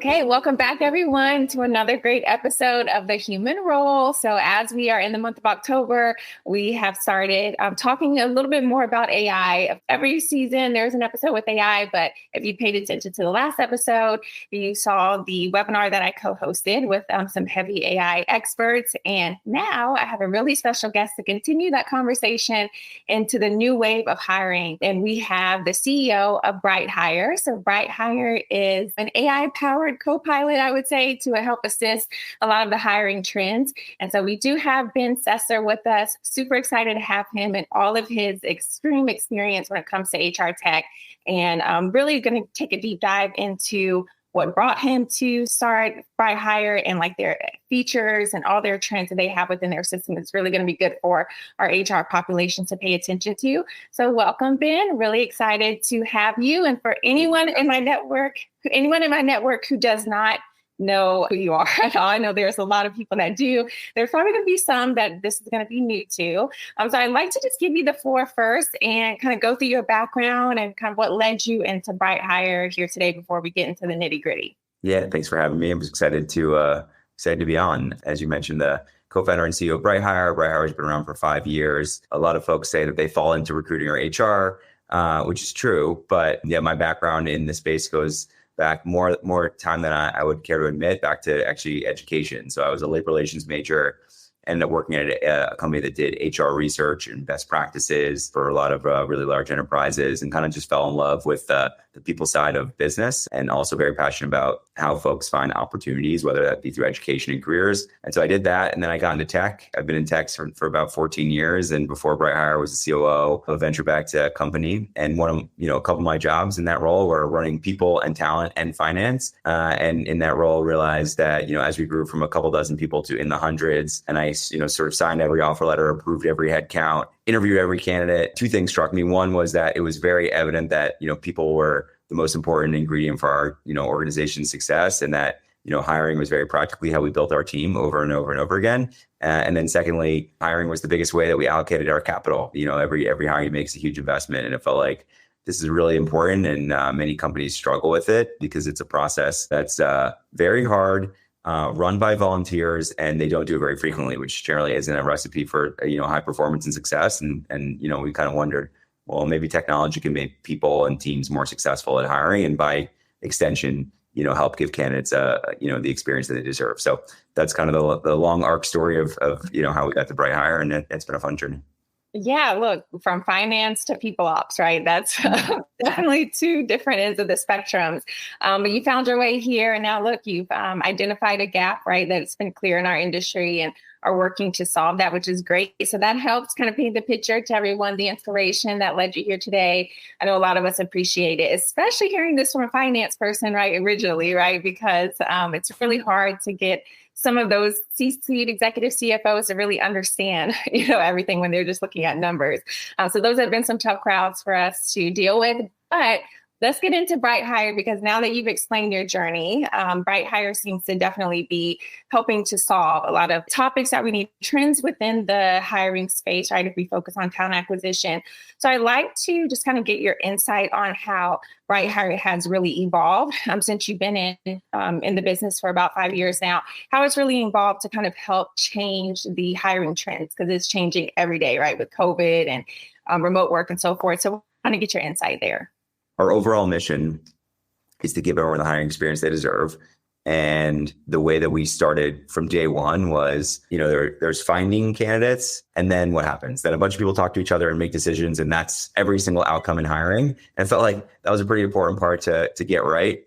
Okay, welcome back everyone to another great episode of The Human Role. So as we are in the month of October, we have started talking a little bit more about AI. Every season there's an episode with AI, but if you paid attention to the last episode, you saw the webinar that I co-hosted with some heavy AI experts. And now I have a really special guest to continue that conversation into the new wave of hiring. And we have the CEO of BrightHire. So BrightHire is an AI-powered co-pilot, I would say, to help assist a lot of the hiring trends. And so we do have Ben Sesser with us. Super excited to have him and all of his extreme experience when it comes to HR tech. And I'm really going to take a deep dive into what brought him to start BrightHire and like their features and all their trends that they have within their system. It's really going to be good for our HR population to pay attention to. So welcome, Ben. Really excited to have you. And for anyone in my network who does not know who you are at all, I know there's a lot of people that do. There's probably going to be some that this is going to be new to. So I'd like to just give you the floor first and kind of go through your background and kind of what led you into BrightHire here today before we get into the nitty gritty. Yeah, thanks for having me. I'm excited to be on. As you mentioned, the co-founder and CEO of BrightHire. BrightHire has been around for 5 years. A lot of folks say that they fall into recruiting or HR, which is true. But yeah, my background in this space goes back more time than I would care to admit, back to actually education. So I was a labor relations major, ended up working at a company that did HR research and best practices for a lot of really large enterprises, and kind of just fell in love with the people side of business, and also very passionate about how folks find opportunities, whether that be through education and careers. And so I did that. And then I got into tech. I've been in tech for about 14 years. And before BrightHire, I was the COO of a venture-backed company. And a couple of my jobs in that role were running people and talent and finance. And in that role, realized that, as we grew from a couple dozen people to in the hundreds, and I, sort of signed every offer letter, approved every headcount, interviewed every candidate. Two things struck me. One was that it was very evident that, people were the most important ingredient for our, organization's success, and that, hiring was very practically how we built our team over and over and over again. And then secondly, hiring was the biggest way that we allocated our capital. Every hiring makes a huge investment, and it felt like this is really important, and many companies struggle with it because it's a process that's very hard, run by volunteers, and they don't do it very frequently, which generally isn't a recipe for high performance and success. And we kind of wondered, well, maybe technology can make people and teams more successful at hiring, and by extension, help give candidates the experience that they deserve. So that's kind of the long arc story of how we got to BrightHire, and it's been a fun journey. Yeah, look, from finance to people ops, right? That's definitely two different ends of the spectrums. But you found your way here, and now look, you've identified a gap, right? That's been clear in our industry, and are working to solve that, which is great. So that helps kind of paint the picture to everyone, the inspiration that led you here today. I know a lot of us appreciate it, especially hearing this from a finance person, right? Originally, right? Because it's really hard to get some of those C-suite executive CFOs to really understand, everything when they're just looking at numbers. So those have been some tough crowds for us to deal with, but let's get into BrightHire, because now that you've explained your journey, BrightHire seems to definitely be helping to solve a lot of topics that we need, trends within the hiring space, right? If we focus on talent acquisition. So I'd like to just kind of get your insight on how BrightHire has really evolved since you've been in the business for about 5 years now, how it's really evolved to kind of help change the hiring trends, because it's changing every day, right? With COVID and remote work and so forth. So I want to get your insight there. Our overall mission is to give everyone the hiring experience they deserve. And the way that we started from day one was, there's finding candidates, and then what happens? Then a bunch of people talk to each other and make decisions, and that's every single outcome in hiring. And I felt like that was a pretty important part to get right.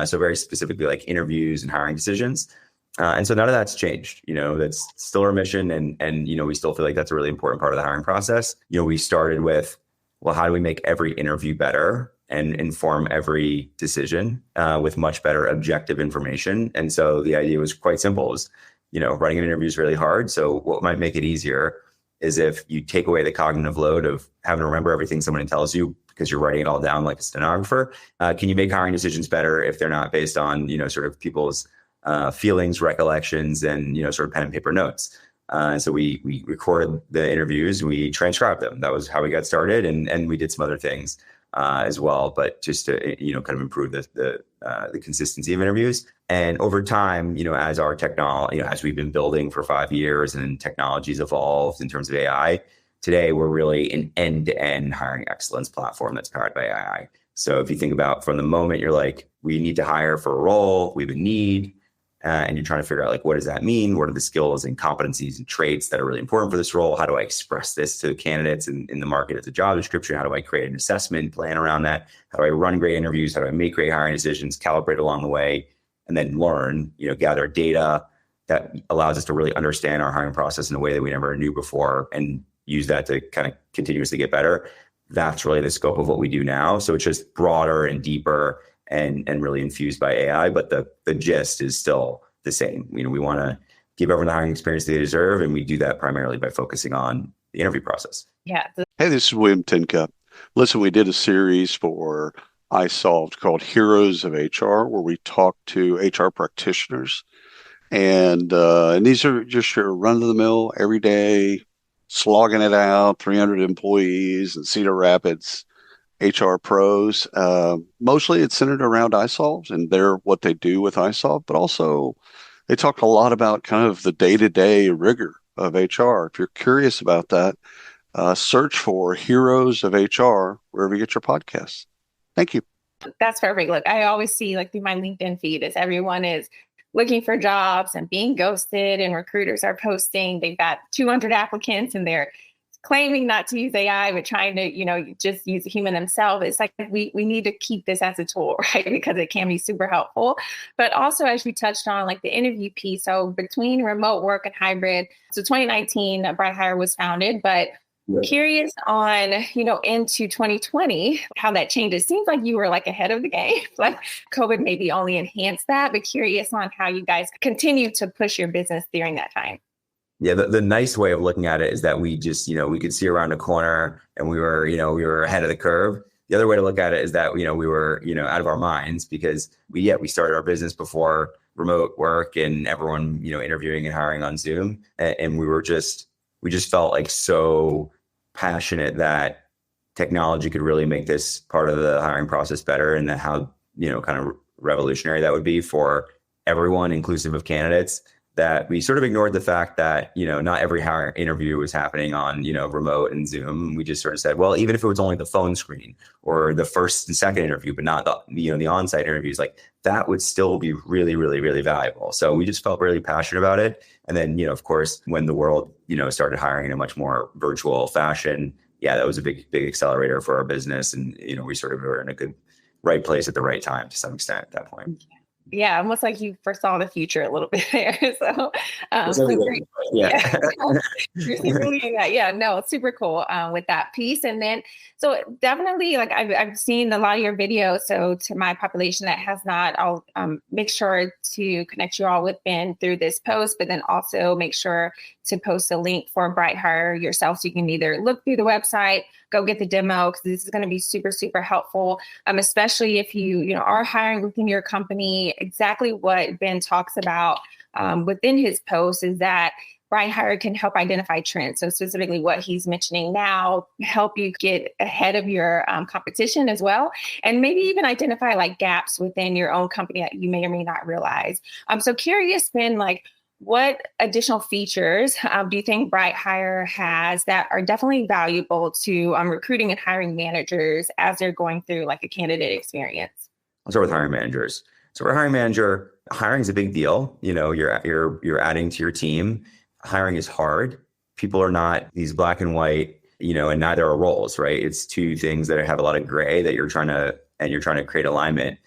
So very specifically like interviews and hiring decisions. And so none of that's changed. That's still our mission. And we still feel like that's a really important part of the hiring process. We started with, well, how do we make every interview better and inform every decision with much better objective information? And so the idea was quite simple. It was, running an interview is really hard. So what might make it easier is if you take away the cognitive load of having to remember everything someone tells you because you're writing it all down like a stenographer. Can you make hiring decisions better if they're not based on, sort of people's feelings, recollections, and, sort of pen and paper notes? And so we recorded the interviews, we transcribed them. That was how we got started. And we did some other things as well, but just to, kind of improve the the consistency of interviews. And over time, as our technology, as we've been building for 5 years and technology's evolved in terms of AI, today we're really an end-to-end hiring excellence platform that's powered by AI. So if you think about from the moment you're like, we need to hire for a role, we have a need, and you're trying to figure out like, what does that mean? What are the skills and competencies and traits that are really important for this role? How do I express this to candidates in the market as a job description? How do I create an assessment plan around that? How do I run great interviews? How do I make great hiring decisions, calibrate along the way, and then learn, gather data that allows us to really understand our hiring process in a way that we never knew before and use that to kind of continuously get better. That's really the scope of what we do now. So it's just broader and deeper and really infused by AI, but the gist is still the same. We want to give everyone the hiring experience they deserve, and we do that primarily by focusing on the interview process. Yeah. Hey, this is William Tincup. Listen, we did a series for iSolved called Heroes of HR, where we talk to HR practitioners, and these are just your run-of-the-mill, everyday, slogging it out, 300 employees in Cedar Rapids, HR pros. Mostly it's centered around iSolved and what they do with iSolved, but also they talk a lot about kind of the day-to-day rigor of HR. If you're curious about that, search for Heroes of HR wherever you get your podcasts. Thank you. That's perfect. Look, I always see like through my LinkedIn feed is everyone is looking for jobs and being ghosted, and recruiters are posting they've got 200 applicants and they're claiming not to use AI, but trying to, just use a human themselves. It's like we need to keep this as a tool, right? Because it can be super helpful. But also, as we touched on, like the interview piece. So between remote work and hybrid, so 2019, BrightHire was founded, but curious on, into 2020, how that changed. It seems like you were like ahead of the game, like COVID maybe only enhanced that, but curious on how you guys continue to push your business during that time. Yeah, the nice way of looking at it is that we just, we could see around a corner and we were ahead of the curve. The other way to look at it is that, we were, out of our minds because we started our business before remote work and everyone, interviewing and hiring on Zoom. And we just felt like so passionate that technology could really make this part of the hiring process better, and that how, kind of revolutionary that would be for everyone, inclusive of candidates, that we sort of ignored the fact that, not every hiring interview was happening on, remote and Zoom. We just sort of said, well, even if it was only the phone screen or the first and second interview, but not the on-site interviews, like that would still be really, really, really valuable. So we just felt really passionate about it. And then, of course, when the world, started hiring in a much more virtual fashion, that was a big accelerator for our business. And, we sort of were in a good, right place at the right time to some extent at that point. Yeah, almost like you foresaw the future a little bit there. So, super cool with that piece. And then, so definitely, like I've seen a lot of your videos. So to my population that has not, I'll make sure to connect you all with Ben through this post, but then also make sure to post a link for BrightHire yourself, so you can either look through the website, go get the demo, because this is going to be super, super helpful, especially if you are hiring within your company. Exactly what Ben talks about within his post is that BrightHire can help identify trends. So specifically what he's mentioning now, help you get ahead of your competition as well. And maybe even identify like gaps within your own company that you may or may not realize. So curious, Ben, like what additional features do you think BrightHire has that are definitely valuable to recruiting and hiring managers as they're going through like a candidate experience? I'll start with hiring managers. So for a hiring manager, hiring is a big deal. You're adding to your team. Hiring is hard. People are not these black and white, and neither are roles, right? It's two things that have a lot of gray that you're trying to create alignment.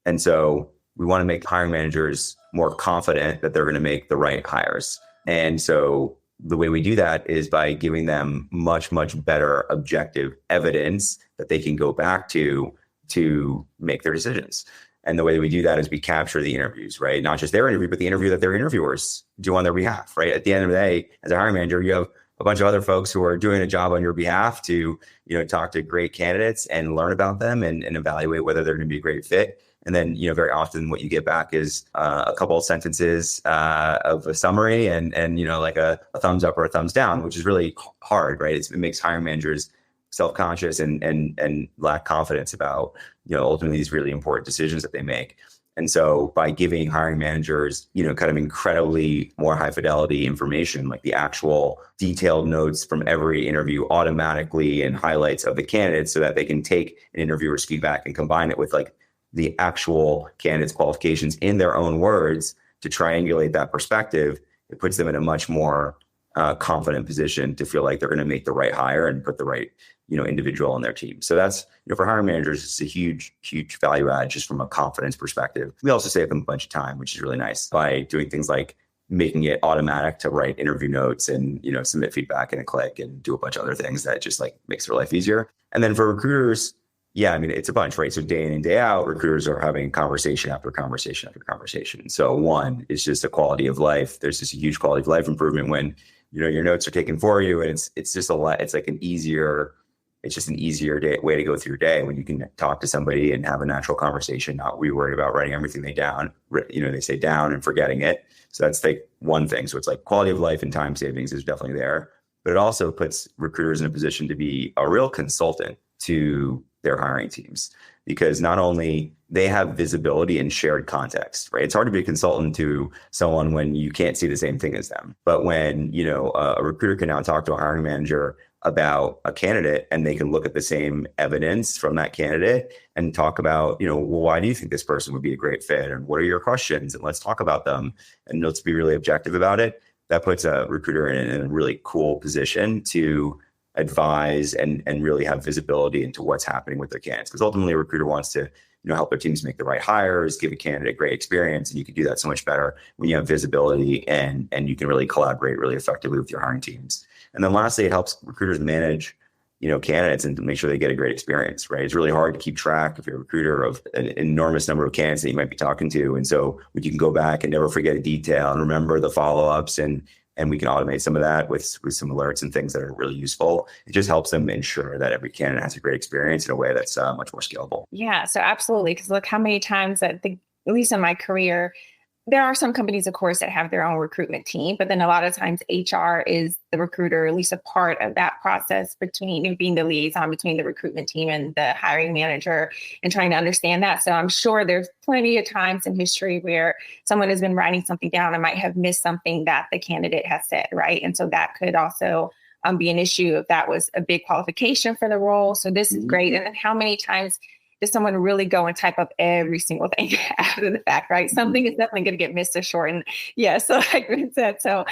And so we want to make hiring managers more confident that they're going to make the right hires. And so the way we do that is by giving them much, much better objective evidence that they can go back to make their decisions. And the way that we do that is we capture the interviews, right? Not just their interview, but the interview that their interviewers do on their behalf, right? At the end of the day, as a hiring manager, you have a bunch of other folks who are doing a job on your behalf to, talk to great candidates and learn about them and evaluate whether they're going to be a great fit. And then, very often what you get back is a couple of sentences of a summary and like a thumbs up or a thumbs down, which is really hard, right? It makes hiring managers self-conscious and lack confidence about, ultimately these really important decisions that they make. And so by giving hiring managers, kind of incredibly more high fidelity information, like the actual detailed notes from every interview automatically and highlights of the candidates so that they can take an interviewer's feedback and combine it with like the actual candidate's qualifications in their own words to triangulate that perspective, it puts them in a much more confident position to feel like they're going to make the right hire and put the right, individual on their team. So that's, for hiring managers, it's a huge, huge value add just from a confidence perspective. We also save them a bunch of time, which is really nice by doing things like making it automatic to write interview notes and, submit feedback in a click and do a bunch of other things that just like makes their life easier. And then for recruiters, yeah, I mean, it's a bunch, right? So day in and day out, recruiters are having conversation after conversation after conversation. So one is just a quality of life. There's just a huge quality of life improvement when, your notes are taken for you, and it's just a lot. It's like it's just an easier way to go through your day when you can talk to somebody and have a natural conversation, not be worried about writing everything they say down and forgetting it. So that's like one thing. So it's like quality of life and time savings is definitely there, but it also puts recruiters in a position to be a real consultant to their hiring teams, because not only they have visibility and shared context, right? It's hard to be a consultant to someone when you can't see the same thing as them. But when, a recruiter can now talk to a hiring manager about a candidate and they can look at the same evidence from that candidate and talk about, well, why do you think this person would be a great fit? And what are your questions? And let's talk about them. And let's be really objective about it. That puts a recruiter in a really cool position to advise and really have visibility into what's happening with their candidates. Because ultimately a recruiter wants to, help their teams make the right hires, give a candidate great experience. And you can do that so much better when you have visibility and you can really collaborate really effectively with your hiring teams. And then lastly, it helps recruiters manage, candidates and to make sure they get a great experience, right? It's really hard to keep track if you're a recruiter of an enormous number of candidates that you might be talking to. And so you can go back and never forget a detail and remember the follow-ups and we can automate some of that with some alerts and things that are really useful. It just helps them ensure that every candidate has a great experience in a way that's much more scalable. Yeah, so absolutely. Because look how many times at least in my career, there are some companies, of course, that have their own recruitment team, but then a lot of times HR is the recruiter, at least a part of that process between being the liaison between the recruitment team and the hiring manager and trying to understand that. So I'm sure there's plenty of times in history where someone has been writing something down and might have missed something that the candidate has said, right? And so that could also be an issue if that was a big qualification for the role. So this is great. And then how many times does someone really go and type up every single thing after the fact, right? Something is definitely going to get missed or shortened. Yeah, so like I said, so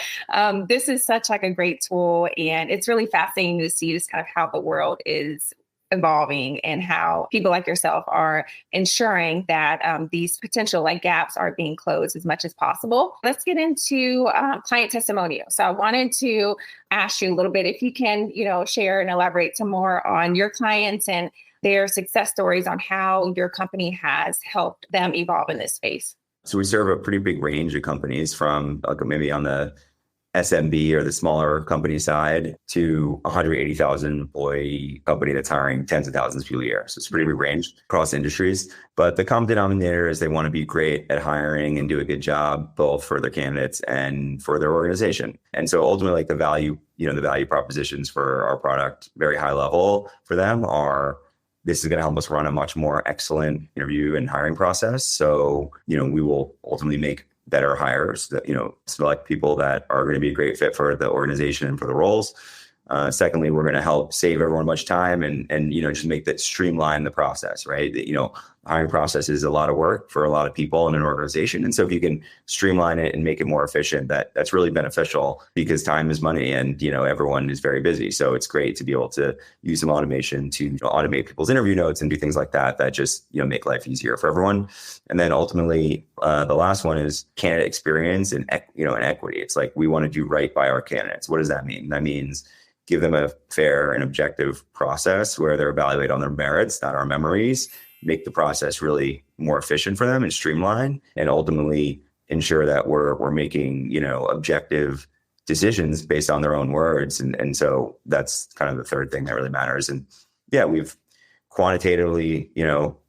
this is such like a great tool, and it's really fascinating to see just kind of how the world is evolving and how people like yourself are ensuring that these potential like gaps are being closed as much as possible. Let's get into client testimonials. So I wanted to ask you a little bit if you can, share and elaborate some more on your clients and their success stories on how your company has helped them evolve in this space. So we serve a pretty big range of companies from like maybe on the SMB or the smaller company side to 180,000 employee company that's hiring tens of thousands of people a year. So it's a pretty big range across industries. But the common denominator is they want to be great at hiring and do a good job, both for their candidates and for their organization. And so ultimately, like the value propositions for our product, very high level for them are, this is going to help us run a much more excellent interview and hiring process. So, we will ultimately make better hires that, select people that are going to be a great fit for the organization and for the roles. Secondly, we're going to help save everyone much time and just make that streamline the process, right? Hiring process is a lot of work for a lot of people in an organization. And so if you can streamline it and make it more efficient, that's really beneficial because time is money and, everyone is very busy. So it's great to be able to use some automation to automate people's interview notes and do things like that just, make life easier for everyone. And then ultimately, the last one is candidate experience and, and equity. It's like, we want to do right by our candidates. What does that mean? That means give them a fair and objective process where they're evaluated on their merits, not our memories, make the process really more efficient for them and streamline, and ultimately ensure that we're making, objective decisions based on their own words. And so that's kind of the third thing that really matters. And yeah, we've quantitatively,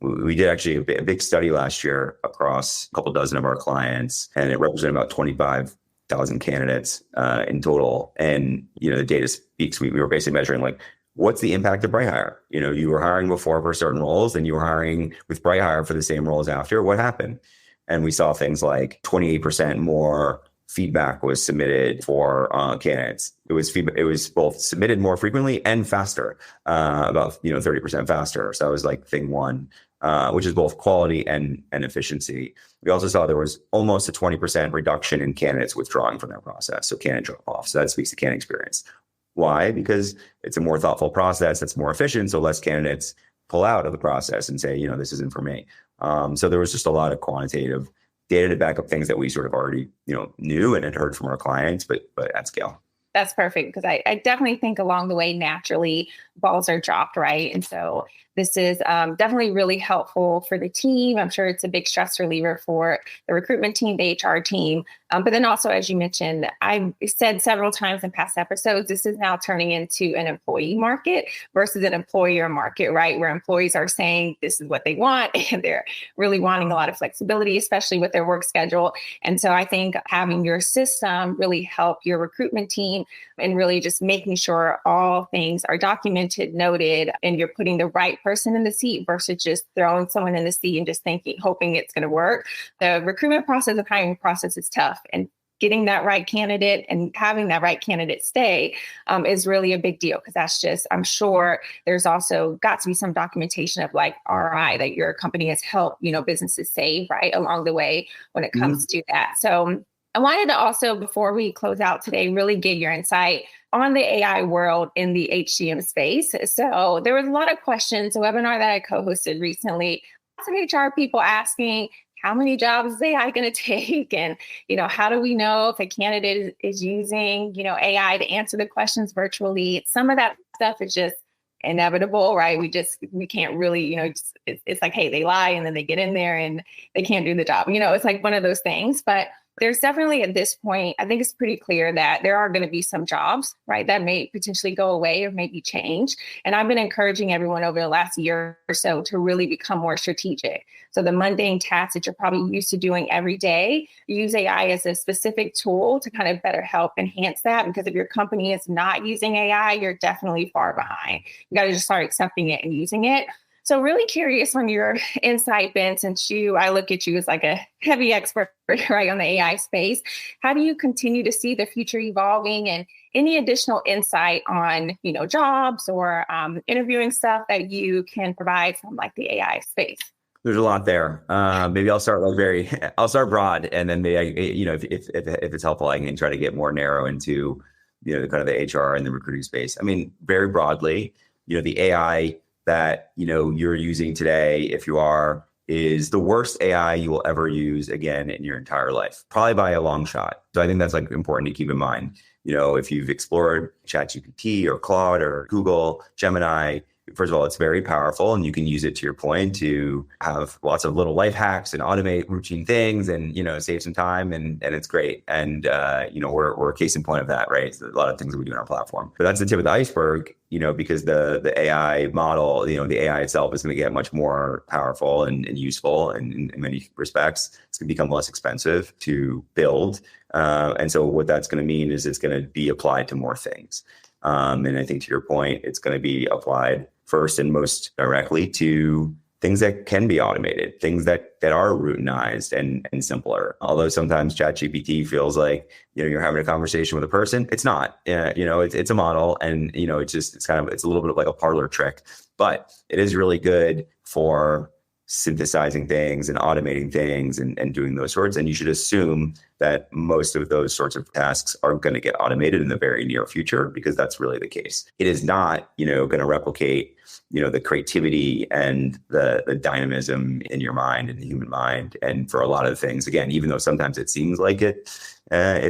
we did actually a big study last year across a couple dozen of our clients, and it represented about 25,000 candidates in total. And, the data speaks, we were basically measuring like, what's the impact of BrightHire? You were hiring before for certain roles and you were hiring with BrightHire for the same roles after. What happened? And we saw things like 28% more feedback was submitted for candidates. It was both submitted more frequently and faster, about 30% faster. So that was like thing one, which is both quality and efficiency. We also saw there was almost a 20% reduction in candidates withdrawing from their process. So candidate drop off. So that speaks to candidate experience. Why? Because it's a more thoughtful process that's more efficient. So less candidates pull out of the process and say, this isn't for me. So there was just a lot of quantitative data to back up things that we sort of already, knew and had heard from our clients, but at scale. That's perfect, because I definitely think along the way, naturally, balls are dropped, right? And so this is definitely really helpful for the team. I'm sure it's a big stress reliever for the recruitment team, the HR team. But then also, as you mentioned, I've said several times in past episodes, this is now turning into an employee market versus an employer market, right? Where employees are saying this is what they want, and they're really wanting a lot of flexibility, especially with their work schedule. And so I think having your system really help your recruitment team and really just making sure all things are documented, noted, and you're putting the right person in the seat versus just throwing someone in the seat and just hoping it's going to work. The recruitment process and hiring process is tough, and getting that right candidate and having that right candidate stay is really a big deal, because that's just, I'm sure there's also got to be some documentation of like ROI that your company has helped, businesses save right along the way when it comes to that. So I wanted to also, before we close out today, really get your insight on the AI world in the HCM space. So there was a lot of questions, a webinar that I co-hosted recently, some HR people asking, how many jobs is AI going to take? And, how do we know if a candidate is using, AI to answer the questions virtually? Some of that stuff is just inevitable, right? We can't really, it's like, hey, they lie and then they get in there and they can't do the job. It's like one of those things. But there's definitely at this point, I think it's pretty clear that there are going to be some jobs, right, that may potentially go away or maybe change. And I've been encouraging everyone over the last year or so to really become more strategic. So the mundane tasks that you're probably used to doing every day, use AI as a specific tool to kind of better help enhance that. Because if your company is not using AI, you're definitely far behind. You got to just start accepting it and using it. So really curious on your insight, Ben, since I look at you as like a heavy expert, right, on the AI space. How do you continue to see the future evolving, and any additional insight on, jobs or interviewing stuff that you can provide from like the AI space? There's a lot there. Maybe I'll start I'll start broad, and then maybe if it's helpful, I can try to get more narrow into, the kind of the HR and the recruiting space. I mean, very broadly, the AI that you're using today, if you are, is the worst AI you will ever use again in your entire life, probably by a long shot. So I think that's like important to keep in mind. If you've explored ChatGPT or Claude or Google, Gemini, first of all, it's very powerful, and you can use it, to your point, to have lots of little life hacks and automate routine things and, save some time, and it's great. And, we're a case in point of that, right? So a lot of things that we do in our platform, but that's the tip of the iceberg, because the AI model, the AI itself is going to get much more powerful and useful, and in many respects, it's going to become less expensive to build. And so what that's going to mean is it's going to be applied to more things. And I think, to your point, it's going to be applied first and most directly to things that can be automated, things that are routinized and simpler. Although sometimes ChatGPT feels like, you're having a conversation with a person. It's not, it's a model, and, it's a little bit of like a parlor trick, but it is really good for synthesizing things and automating things and doing those sorts. And you should assume that most of those sorts of tasks are going to get automated in the very near future, because that's really the case. It is not, going to replicate, the creativity and the dynamism in your mind and the human mind. And for a lot of things, again, even though sometimes it seems like it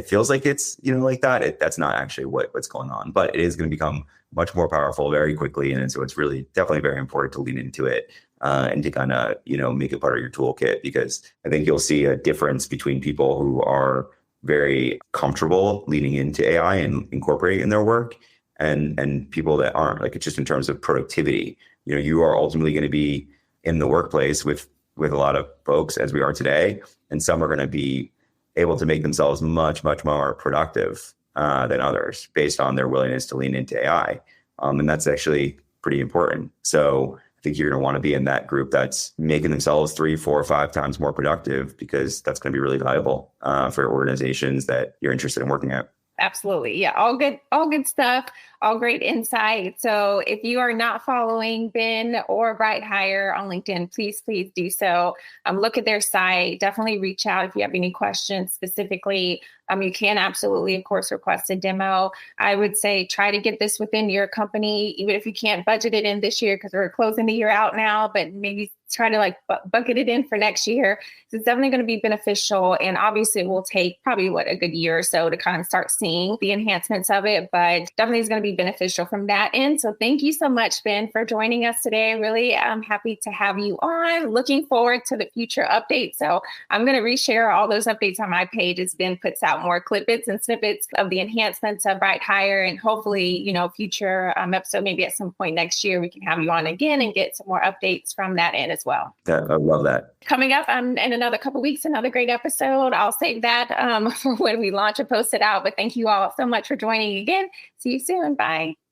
feels like it's, like that, that's not actually what's going on. But it is going to become much more powerful very quickly. And so it's really definitely very important to lean into it. And to kind of, make it part of your toolkit, because I think you'll see a difference between people who are very comfortable leaning into AI and incorporating it in their work, and people that aren't. Like, it's just in terms of productivity. You are ultimately going to be in the workplace with a lot of folks, as we are today, and some are going to be able to make themselves much, much more productive than others based on their willingness to lean into AI. And that's actually pretty important. So I think you're going to want to be in that group that's making themselves 3, 4, 5 times more productive, because that's going to be really valuable for organizations that you're interested in working at. Absolutely. Yeah. All good stuff. All great insight. So if you are not following Ben or BrightHire on LinkedIn, please do so. Look at their site. Definitely reach out if you have any questions specifically. You can absolutely, of course, request a demo. I would say try to get this within your company, even if you can't budget it in this year, because we're closing the year out now, but maybe try to bucket it in for next year. So it's definitely going to be beneficial. And obviously it will take probably a good year or so to kind of start seeing the enhancements of it, but definitely is going to be beneficial from that end. So thank you so much, Ben, for joining us today. Really, I'm happy to have you on. Looking forward to the future updates. So I'm going to reshare all those updates on my page as Ben puts out more clippets and snippets of the enhancements of BrightHire, and hopefully, future episode, maybe at some point next year, we can have you on again and get some more updates from that end as well. I love that. Coming up in another couple of weeks, another great episode. I'll save that for when we launch and post it out. But thank you all so much for joining again. See you soon. Bye.